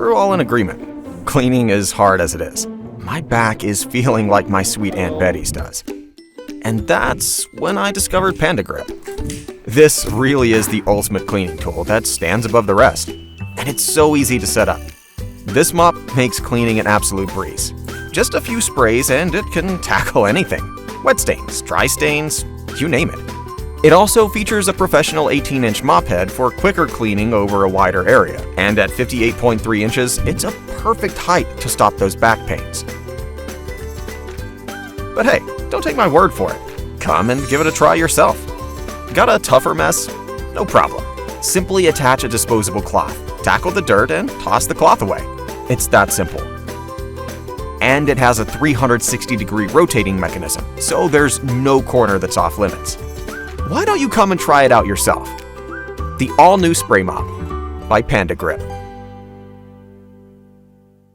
we're all in agreement. Cleaning is hard as it is. My back is feeling like my sweet Aunt Betty's does. And that's when I discovered Panda Grip. This really is the ultimate cleaning tool that stands above the rest. And it's so easy to set up. This mop makes cleaning an absolute breeze. Just a few sprays and it can tackle anything. Wet stains, dry stains, you name it. It also features a professional 18-inch mop head for quicker cleaning over a wider area. And at 58.3 inches, it's a perfect height to stop those back pains. But hey, don't take my word for it. Come and give it a try yourself. Got a tougher mess? No problem. Simply attach a disposable cloth, tackle the dirt, and toss the cloth away. It's that simple. And it has a 360-degree rotating mechanism, so there's no corner that's off limits. Why don't you come and try it out yourself? The all-new Spray Mop by Panda Grip.